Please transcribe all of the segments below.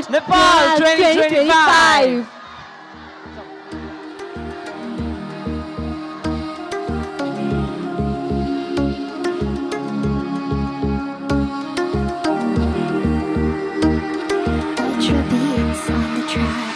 Nepal 2025. Ultra beats on the track.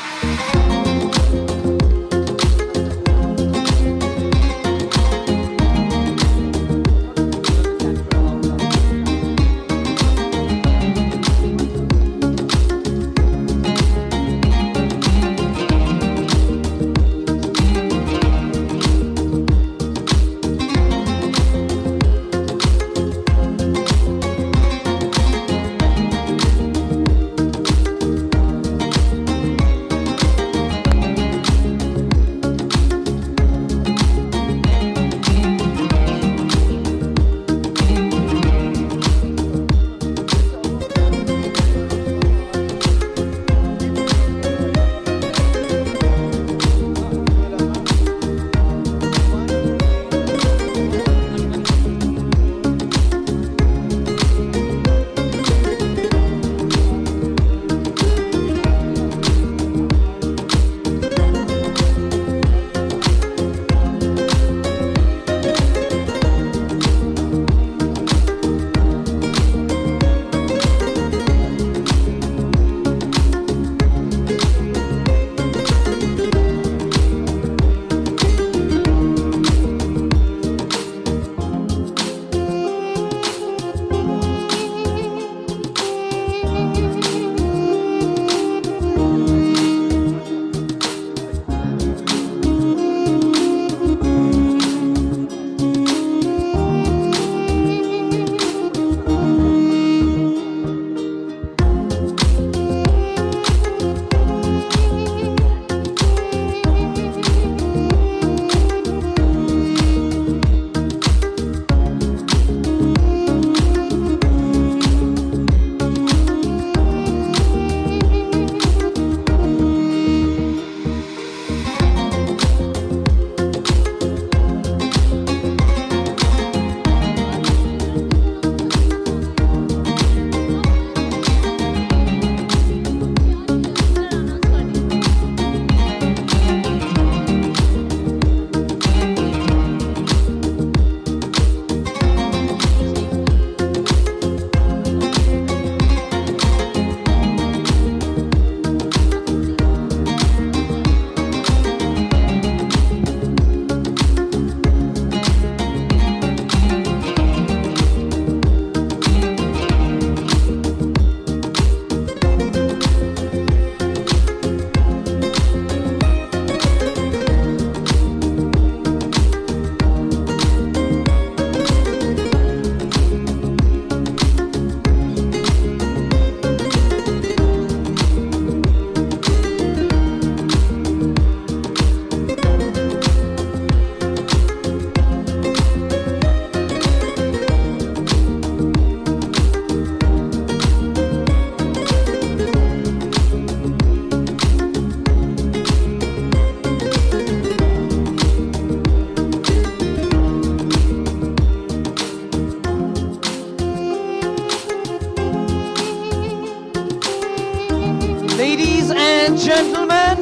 Ladies and gentlemen,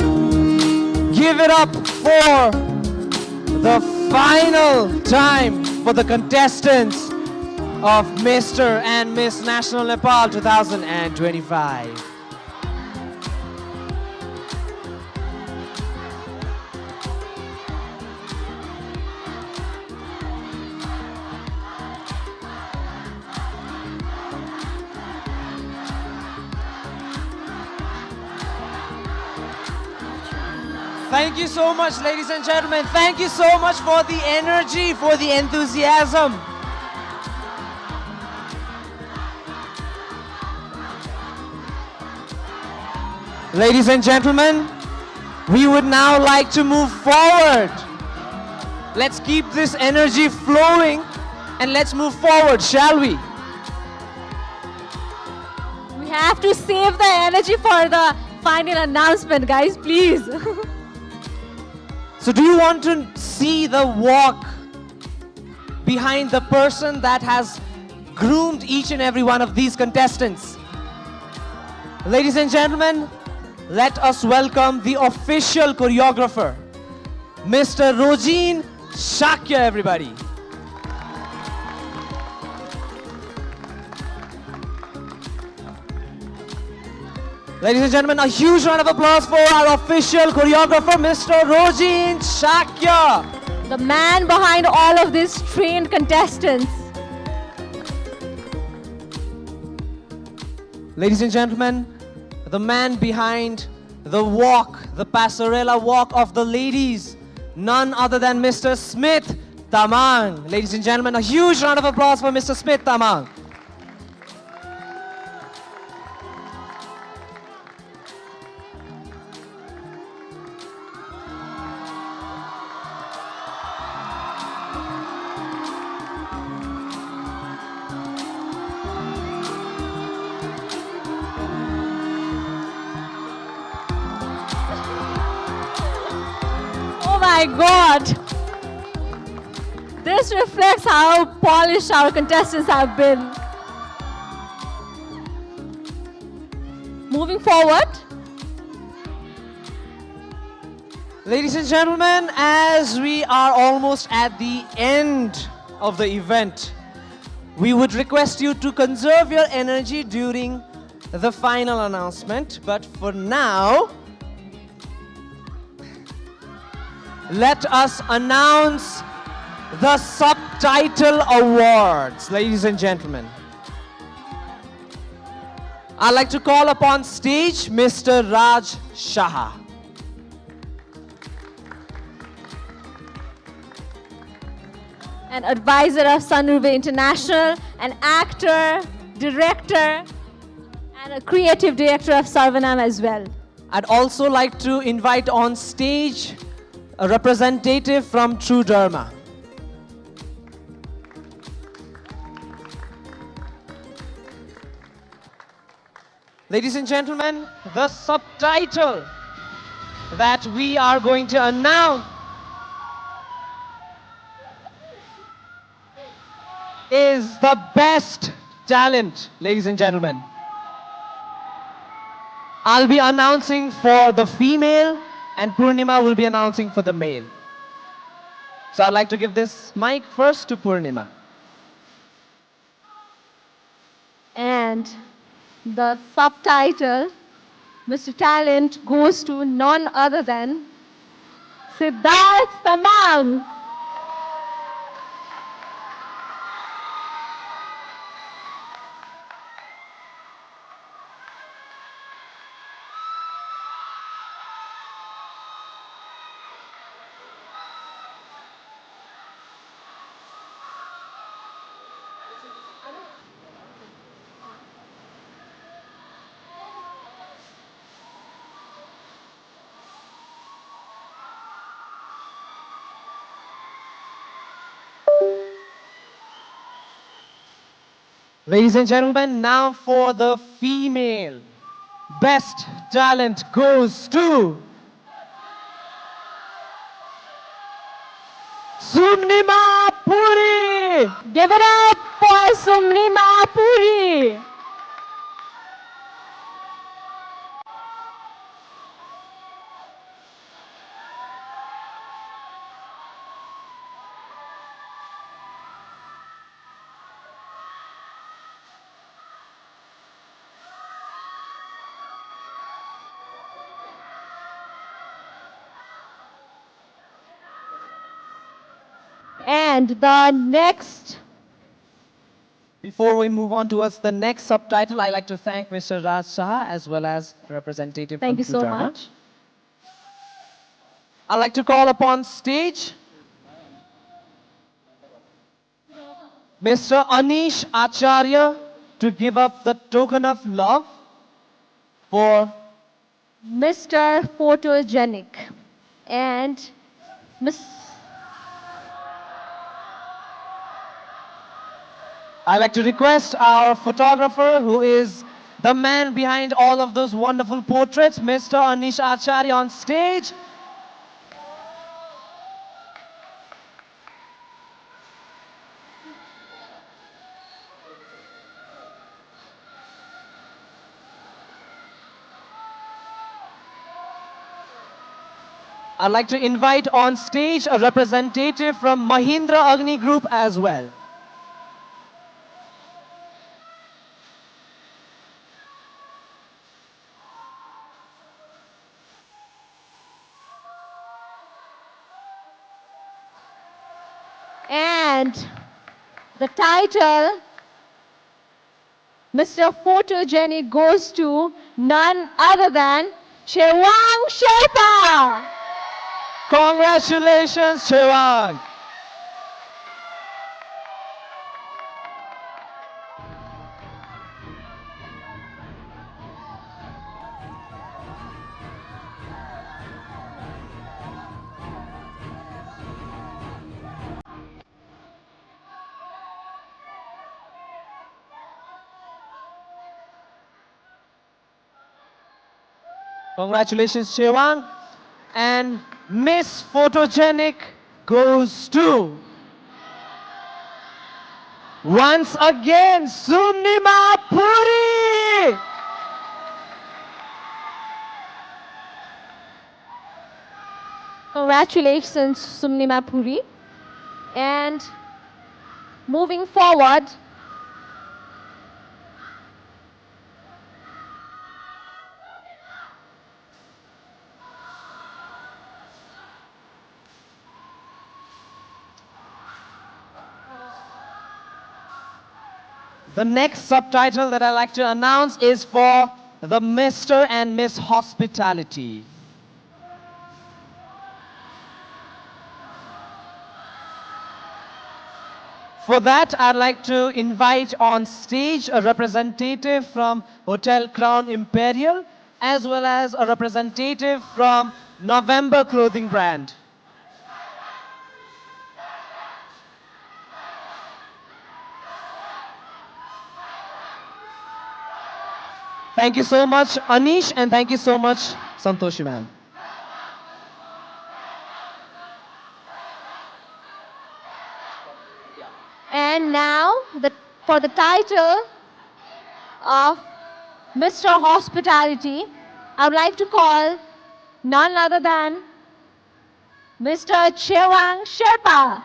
give it up for the final time for the contestants of Mr. and Miss National Nepal 2025. Thank you so much, ladies and gentlemen. Thank you so much for the energy, for the enthusiasm. Ladies and gentlemen, we would now like to move forward. Let's keep this energy flowing and let's move forward, shall we? We have to save the energy for the final announcement, guys, please. So do you want to see the walk behind the person that has groomed each and every one of these contestants? Ladies and gentlemen, let us welcome the official choreographer, Mr. Rojin Shakya, everybody. Ladies and gentlemen, a huge round of applause for our official choreographer, Mr. Rojin Shakya. The man behind all of these trained contestants. Ladies and gentlemen, the man behind the walk, the passerella walk of the ladies, none other than Mr. Smith Tamang. Ladies and gentlemen, a huge round of applause for Mr. Smith Tamang. Oh my God! This reflects how polished our contestants have been. Moving forward. Ladies and gentlemen, as we are almost at the end of the event, we would request you to conserve your energy during the final announcement. But for now, let us announce the Subtitle Awards, ladies and gentlemen. I'd like to call upon stage Mr. Raj Shah. An advisor of Sunruve International, an actor, director, and a creative director of Sarvanam as well. I'd also like to invite on stage a representative from True Dharma. Ladies and gentlemen, the subtitle that we are going to announce is the best talent, ladies and gentlemen. I'll be announcing for the female and Purnima will be announcing for the male. So I'd like to give this mic first to Purnima. And the subtitle, Mr. Talent, goes to none other than Siddharth Tamang. Ladies and gentlemen, now for the female. Best talent goes to Sumnima Puri. Give it up for Sumnima Puri. And the next. Before we move on towards the next subtitle, I'd like to thank Mr. Raj Shah as well as representative Thank you from so True Dharma. much. I'd like to call upon stage Mr. Anish Acharya to give up the token of love for Mr. Photogenic and Miss. I'd like to request our photographer, who is the man behind all of those wonderful portraits, Mr. Anish Acharya, on stage. I'd like to invite on stage a representative from Mahindra Agni Group as well. And the title, Mr. Photogenic, goes to none other than Chewang Sherpa. Congratulations, Chewang. Congratulations, Chewang. And Miss Photogenic goes to, once again, Sumnima Puri. Congratulations, Sumnima Puri. And moving forward, The next subtitle that I'd like to announce is for the Mr. and Miss Hospitality. For that, I'd like to invite on stage a representative from Hotel Crown Imperial, as well as a representative from November Clothing Brand. Thank you so much, Anish, and thank you so much, Santoshi ma'am. and now for the title of Mr. Hospitality, I would like to call none other than Mr. Chewang Sherpa.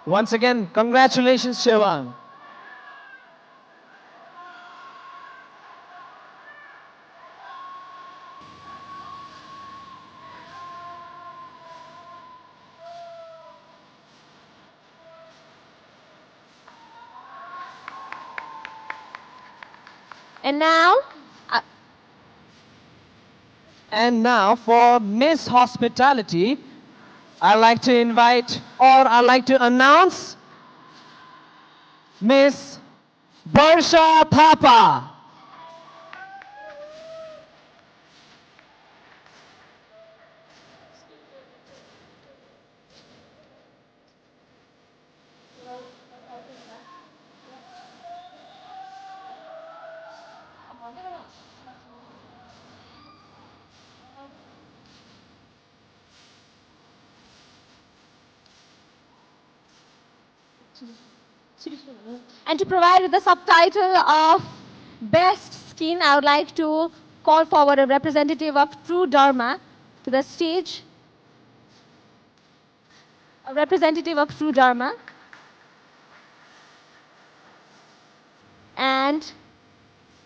Once again, congratulations, Chewang. And now, And now for Miss Hospitality, I'd like to invite, or I'd like to announce, Miss Barsha Thapa. and to provide the subtitle of Best Skin, I would like to call forward a representative of True Dharma to the stage. A representative of True Dharma. And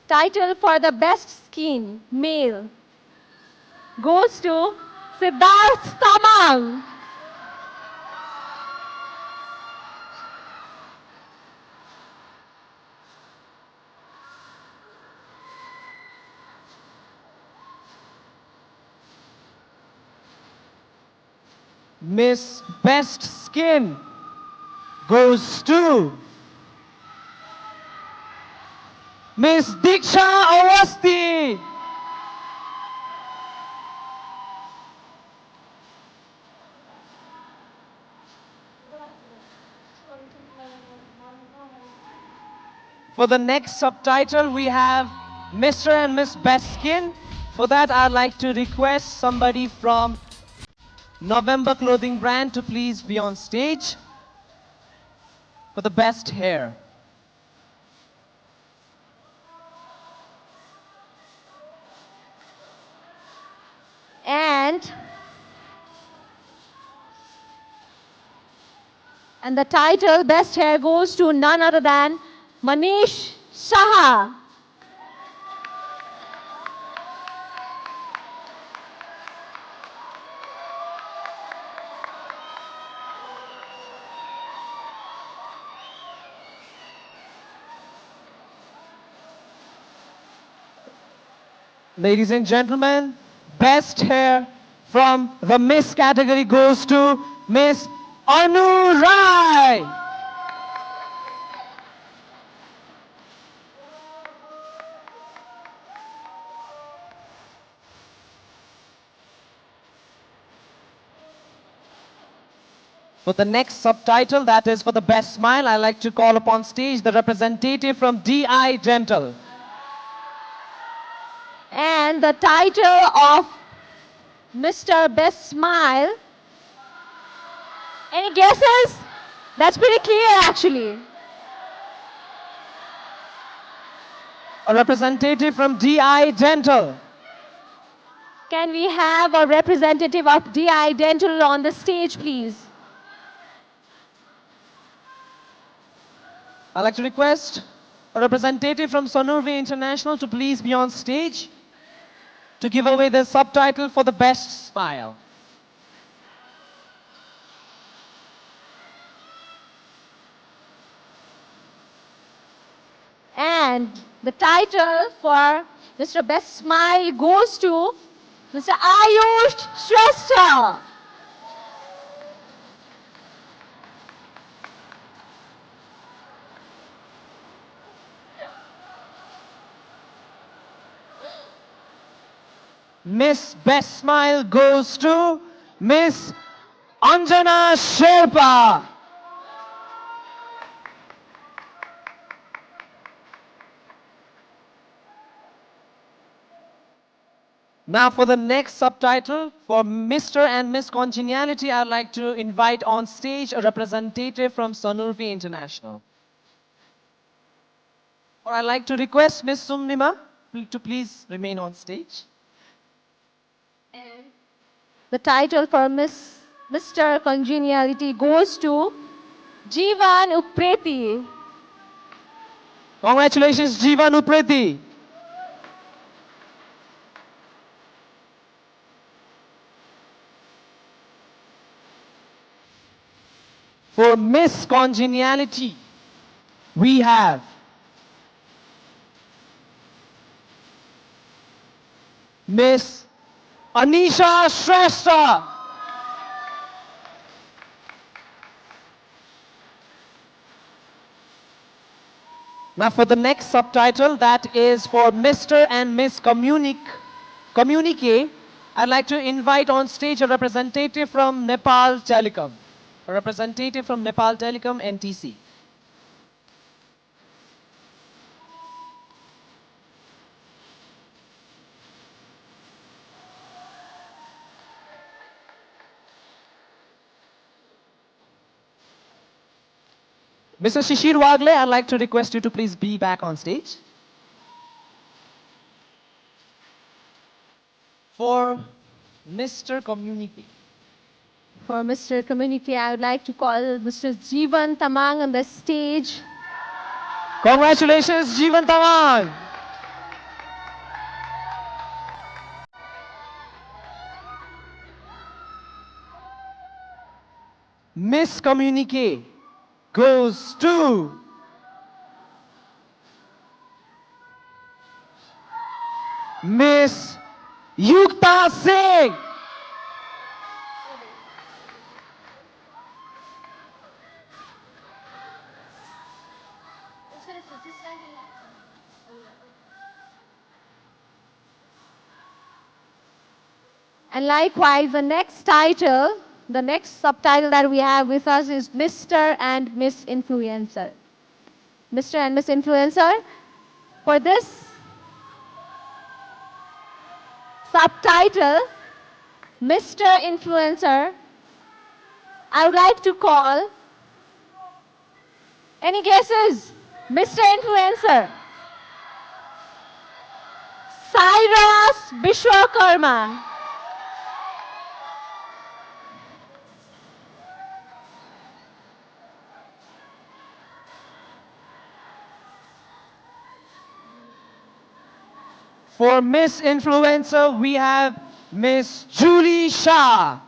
title for the Best Skin, Male, goes to Siddharth Tamang. Miss Best Skin goes to Miss Diksha Awasthi. For the next subtitle, we have Mr. and Miss Best Skin. For that, I'd like to request somebody from November clothing brand to please be on stage for the best hair. And the title Best Hair goes to none other than Manish Saha. Ladies and gentlemen, best hair from the Miss category goes to Miss Anu Rai. For the next subtitle, that is for the best smile, I like to call upon stage the representative from DI Dental. And the title of Mr. Best Smile. Any guesses? That's pretty clear actually. A representative from DI Dental. Can we have a representative of DI Dental on the stage, please? I'd like to request a representative from Sonurve International to please be on stage to give away the subtitle for the best smile. And the title for Mr. Best Smile goes to Mr. Ayush Shrestha. Miss Best Smile goes to Miss Anjana Sherpa. Now for the next subtitle, for Mr. and Miss Congeniality, I'd like to invite on stage a representative from Sonurve International. Or I'd like to request Miss Sumnima to please remain on stage. The title for Mr. Congeniality goes to Jeevan Upreti. Congratulations, Jeevan Upreti. For Miss Congeniality, we have Miss Anisha Shrestha. Now for the next subtitle, that is for Mr. and Miss Communique, I'd like to invite on stage a representative from Nepal Telecom. A representative from Nepal Telecom, NTC. Mr. Shishir Wagle, I'd like to request you to please be back on stage. For Mr. Community. For Mr. Community, I would like to call Mr. Jeevan Tamang on the stage. Congratulations, Jeevan Tamang. Miss Communique goes to Miss Yukta Singh. And likewise, the next title, the next subtitle that we have with us is Mr. and Miss Influencer. Mr. and Miss Influencer. For this subtitle, Mr. Influencer, I would like to call. Any guesses? Mr. Influencer. Cyrus Vishwakarma. For Miss Influencer, we have Miss Julie Shah.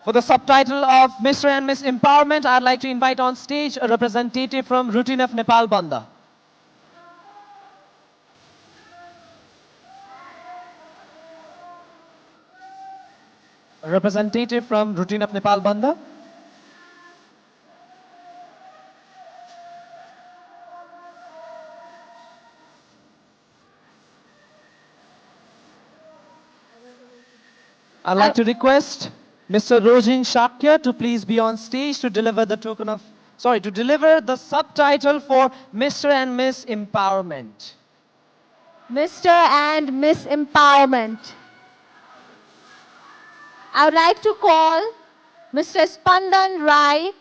For the subtitle of Mr. and Miss Empowerment, I'd like to invite on stage a representative from Routine of Nepal Banda. A representative from Routine of Nepal Banda. I'd like to request Mr. Rojin Shakya to please be on stage to deliver to deliver the subtitle for Mr. and Miss Empowerment. Mr. and Miss Empowerment. I would like to call Mr. Spandan Rai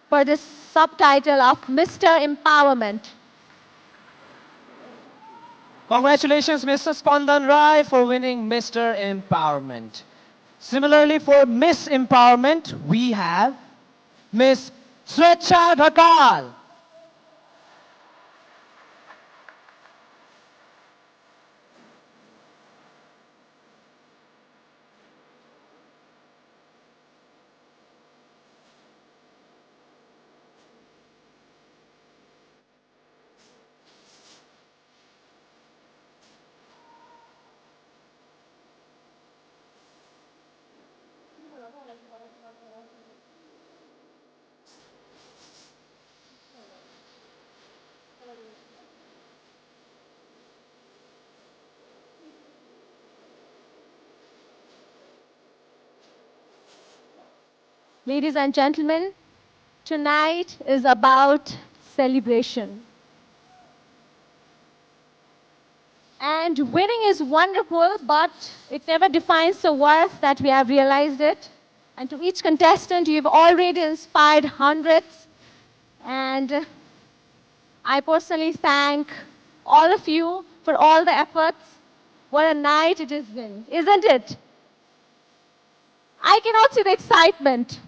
for the subtitle of Mr. Empowerment. Congratulations, Mr. Spandan Rai, for winning Mr. Empowerment. Similarly, for Miss Empowerment, we have Miss Swecha Dhakal. Ladies and gentlemen, tonight is about celebration. And winning is wonderful, but it never defines the worth that we have realized it. And to each contestant, you've already inspired hundreds. And I personally thank all of you for all the efforts. What a night it has been, isn't it? I cannot see the excitement.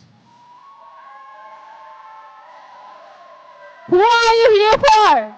Who are you here for?